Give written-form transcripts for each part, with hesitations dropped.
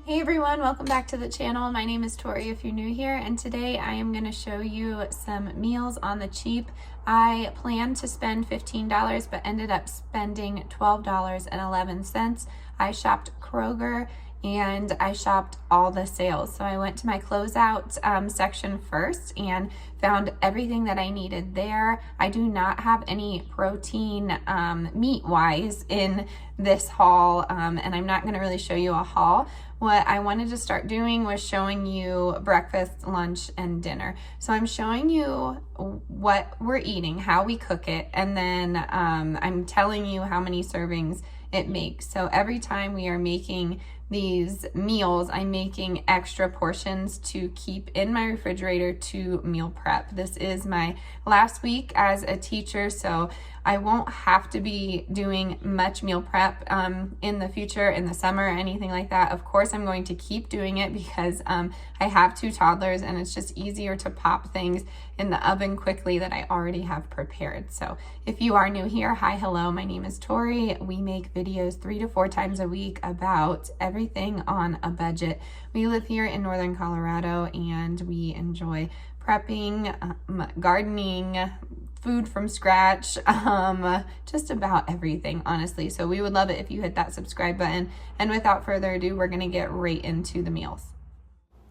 Hey everyone, welcome back to the channel. My name is Tori if you're new here, and today I am going to show you some meals on the cheap. I planned to spend $15 but ended up spending $12.11. I shopped Kroger and I shopped all the sales. So I went to my closeout section first and found everything that I needed there. I do not have any protein meat-wise in this haul, and I'm not going to really show you a haul. What I wanted to start doing was showing you breakfast, lunch, and dinner. So I'm showing you what we're eating, how we cook it, and then I'm telling you how many servings it makes. So every time we are making these meals, I'm making extra portions to keep in my refrigerator to meal prep. This is my last week as a teacher, so I won't have to be doing much meal prep in the future, in the summer, or anything like that. Of course, I'm going to keep doing it because I have 2 toddlers and it's just easier to pop things in the oven quickly that I already have prepared. So if you are new here, hi, hello, my name is Tori. We make videos 3 to 4 times a week about everything on a budget. We live here in Northern Colorado and we enjoy prepping, gardening, food from scratch, just about everything, honestly. So we would love it if you hit that subscribe button. And without further ado, we're gonna get right into the meals.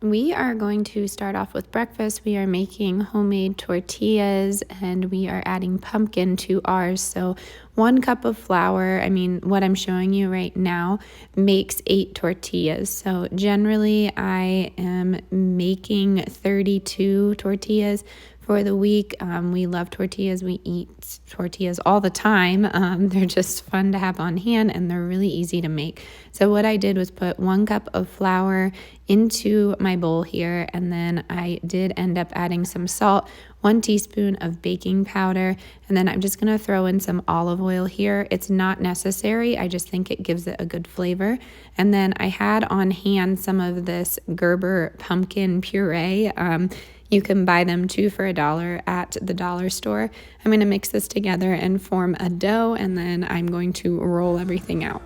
We are going to start off with breakfast. We are making homemade tortillas and we are adding pumpkin to ours. So 1 cup of flour, what I'm showing you right now, makes 8 tortillas. So generally I am making 32 tortillas for the week. We love tortillas. We eat tortillas all the time. They're just fun to have on hand and they're really easy to make. So what I did was put 1 cup of flour into my bowl here, and then I did end up adding some salt, 1 teaspoon of baking powder, and then I'm just gonna throw in some olive oil here. It's not necessary, I just think it gives it a good flavor. And then I had on hand some of this Gerber pumpkin puree. You can buy them 2 for $1 at the dollar store. I'm gonna mix this together and form a dough, and then I'm going to roll everything out.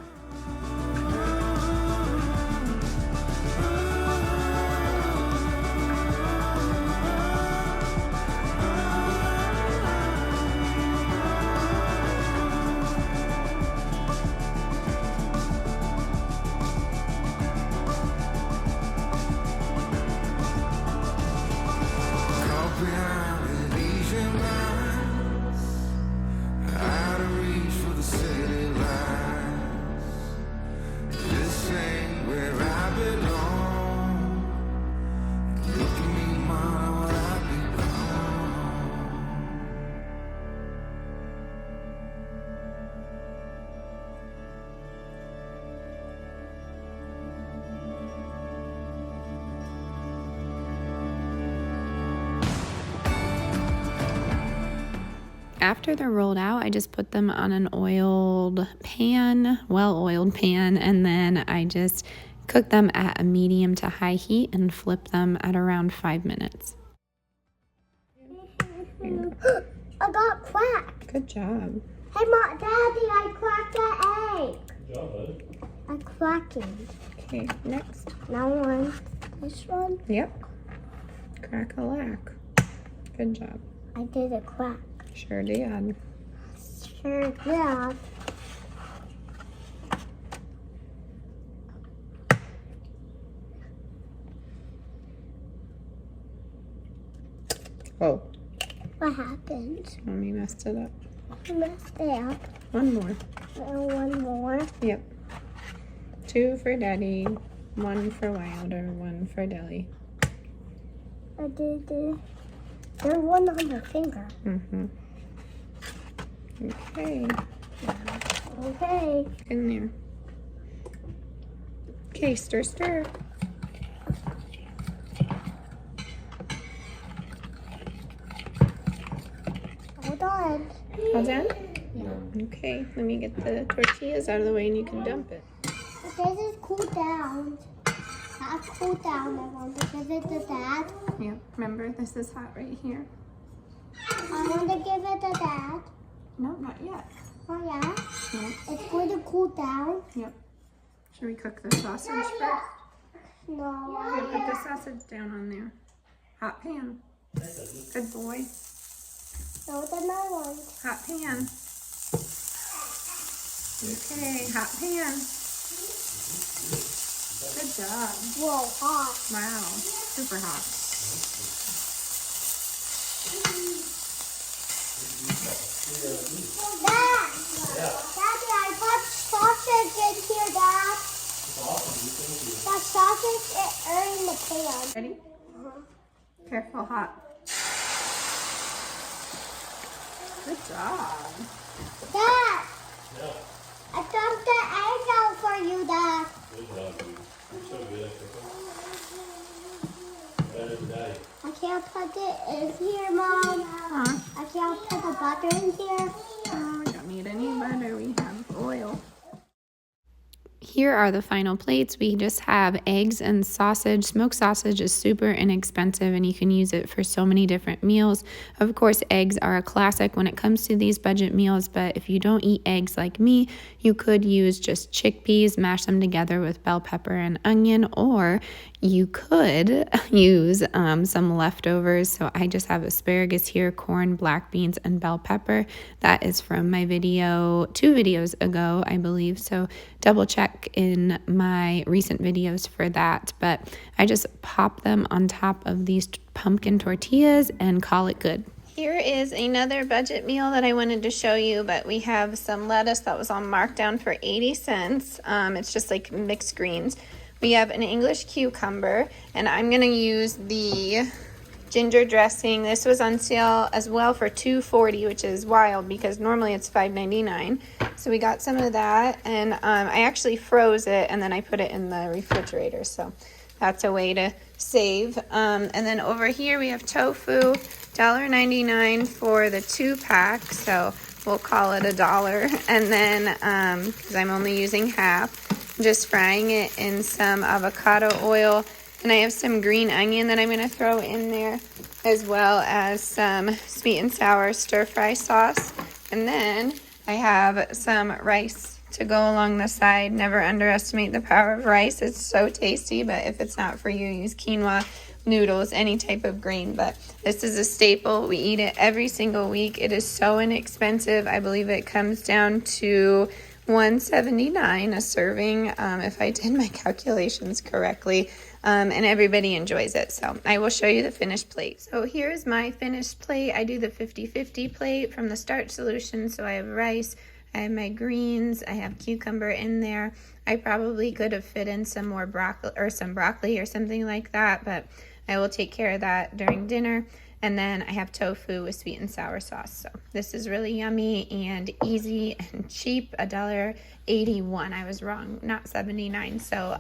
After they're rolled out, I just put them on an oiled pan, well-oiled pan, and then I just cook them at a medium to high heat and flip them at around 5 minutes. I got cracked. Good job. Hey, Mom, Daddy, I cracked the egg. Good job, bud. I'm cracking. Okay, next. Now one. This one? Yep. Crack-a-lack. Good job. I did a crack. Sure did. Sure did. Oh. What happened? Mommy messed it up. I messed it up. 1 more. One more. Yep. 2 for Daddy, 1 for Wilder, 1 for Deli. I did it. There's one on my finger. Mm-hmm. Okay. Okay. In there. Okay, stir, stir. Hold on. All done? Yeah. Okay, let me get the tortillas out of the way and you can dump it. This is cool down. That's cool down. I want to give it to Dad. Yeah, remember this is hot right here. I want to give it to Dad. No, not yet. Oh yeah? No. It's going to cool down. Yep. Should we cook the sausage first? No. Okay, put the sausage down on there. Hot pan. Good boy. No, the other one. Hot pan. Okay, hot pan. Good job. Whoa, hot. Wow, super hot. Dad! Daddy, I put sausage in here, Dad. That sausage is in the pan. Ready? Careful, hot. Good job. Dad! I dumped the egg out for you, Dad. Good job, dude. You're so good. Better than Daddy. I can't put it in here, Mom. Huh? I can't put the butter in here. Oh, we don't need any butter. We have oil. Here are the final plates. We just have eggs and sausage. Smoked sausage is super inexpensive and you can use it for so many different meals. Of course, eggs are a classic when it comes to these budget meals, but if you don't eat eggs like me, you could use just chickpeas, mash them together with bell pepper and onion, or you could use some leftovers. So I just have asparagus here, corn, black beans, and bell pepper. That is from my video 2 videos ago, I believe. So double check in my recent videos for that. But I just pop them on top of these pumpkin tortillas and call it good. Here is another budget meal that I wanted to show you, but we have some lettuce that was on markdown for 80 cents. It's just like mixed greens. We have an English cucumber, and I'm going to use the ginger dressing. This was on sale as well for $2.40, which is wild because normally it's $5.99. So we got some of that, and I actually froze it, and then I put it in the refrigerator. So that's a way to save. And then over here we have tofu, $1.99 for the 2-pack. So we'll call it $1. And then, because I'm only using half, just frying it in some avocado oil. And I have some green onion that I'm going to throw in there, as well as some sweet and sour stir-fry sauce. And then I have some rice to go along the side. Never underestimate the power of rice. It's so tasty, but if it's not for you, use quinoa, noodles, any type of grain. But this is a staple. We eat it every single week. It is so inexpensive. I believe it comes down to $1.79 a serving, if I did my calculations correctly, and everybody enjoys it. So I will show you the finished plate. So here's my finished plate. I do the 50-50 plate from the starch solution. So I have rice, I have my greens, I have cucumber in there. I probably could have fit in some more broccoli or something like that, but I will take care of that during dinner. And then I have tofu with sweet and sour sauce. So this is really yummy and easy and cheap, $1.81. I was wrong, not 79. So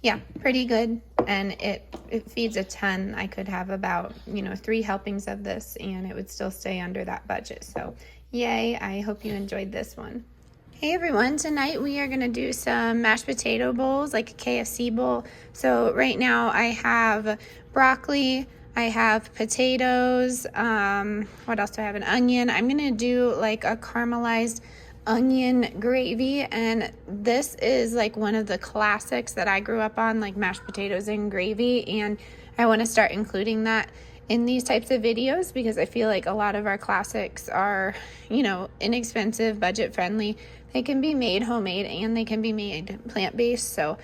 yeah, pretty good. And it feeds a ton. I could have about 3 helpings of this and it would still stay under that budget. So yay, I hope you enjoyed this one. Hey everyone, tonight we are going to do some mashed potato bowls, like a KFC bowl. So right now I have broccoli, I have potatoes, what else do I have? An onion. I'm going to do like a caramelized onion gravy, and this is like one of the classics that I grew up on, like mashed potatoes and gravy, and I want to start including that in these types of videos because I feel like a lot of our classics are, inexpensive, budget friendly. They can be made homemade and they can be made plant-based, so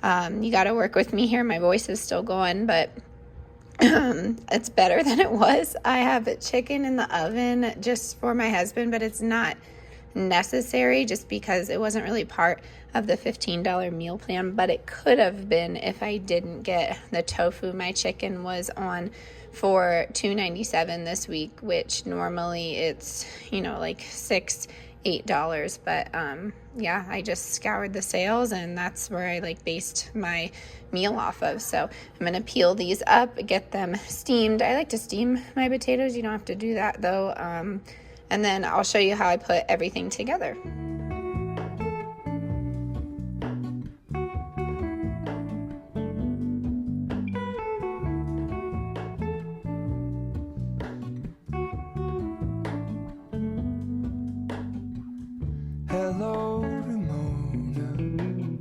you got to work with me here. My voice is still going, but it's better than it was. I have chicken in the oven just for my husband, but it's not necessary just because it wasn't really part of the $15 meal plan, but it could have been if I didn't get the tofu. My chicken was on for $2.97 this week, which normally it's like $6-8, but yeah, I just scoured the sales and that's where I based my meal off of. So I'm gonna peel these up, get them steamed. I like to steam my potatoes. You don't have to do that though. And then I'll show you how I put everything together. Hello, Ramona.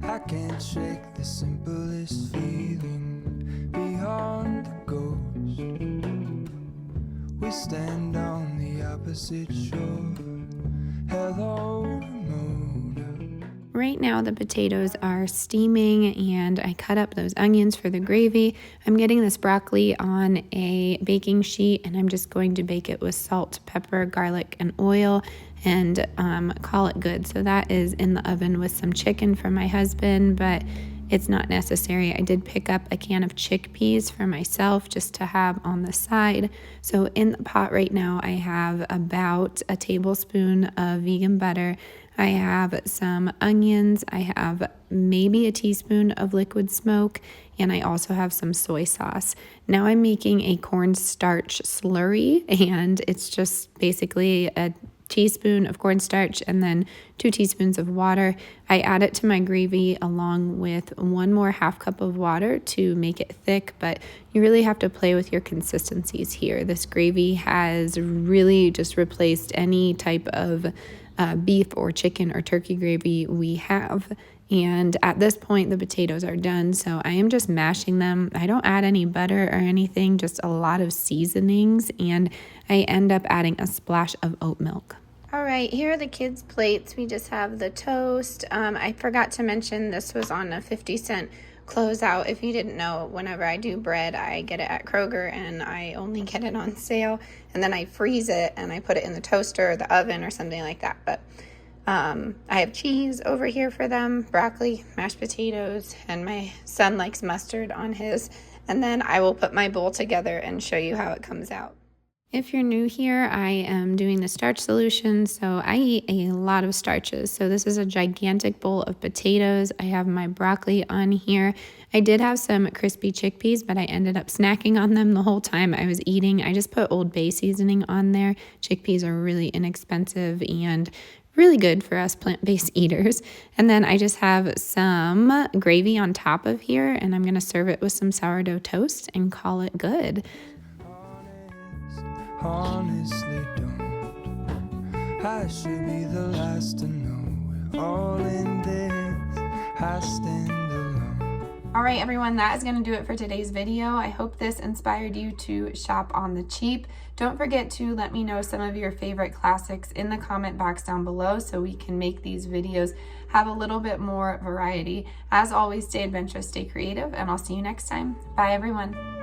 I can't shake the simplest feeling beyond the ghost. We stand on the opposite shore. Hello, Ramona. Right now the potatoes are steaming and I cut up those onions for the gravy. I'm getting this broccoli on a baking sheet and I'm just going to bake it with salt, pepper, garlic, and oil and call it good. So that is in the oven with some chicken for my husband, but it's not necessary. I did pick up a can of chickpeas for myself just to have on the side. So in the pot right now, I have about a tablespoon of vegan butter. I have some onions. I have maybe a teaspoon of liquid smoke, and I also have some soy sauce. Now I'm making a cornstarch slurry, and it's just basically a teaspoon of cornstarch and then 2 teaspoons of water. I add it to my gravy along with 1 more half cup of water to make it thick, but you really have to play with your consistencies here. This gravy has really just replaced any type of beef or chicken or turkey gravy we have. And at this point, the potatoes are done, so I am just mashing them. I don't add any butter or anything, just a lot of seasonings, and I end up adding a splash of oat milk. All right, here are the kids' plates. We just have the toast. I forgot to mention this was on a 50-cent closeout. If you didn't know, whenever I do bread, I get it at Kroger, and I only get it on sale, and then I freeze it, and I put it in the toaster or the oven or something like that. But I have cheese over here for them, broccoli, mashed potatoes, and my son likes mustard on his. And then I will put my bowl together and show you how it comes out. If you're new here, I am doing the starch solution, so I eat a lot of starches. So this is a gigantic bowl of potatoes. I have my broccoli on here. I did have some crispy chickpeas, but I ended up snacking on them the whole time I was eating. I just put Old Bay seasoning on there. Chickpeas are really inexpensive and really good for us plant-based eaters. And then I just have some gravy on top of here, and I'm going to serve it with some sourdough toast and call it good. Honestly don't. I should be the last to know. We're all in this. I stand alone. All right, everyone, that is going to do it for today's video. I hope this inspired you to shop on the cheap. Don't forget to let me know some of your favorite classics in the comment box down below so we can make these videos have a little bit more variety. As always, stay adventurous, stay creative, and I'll see you next time. Bye, everyone.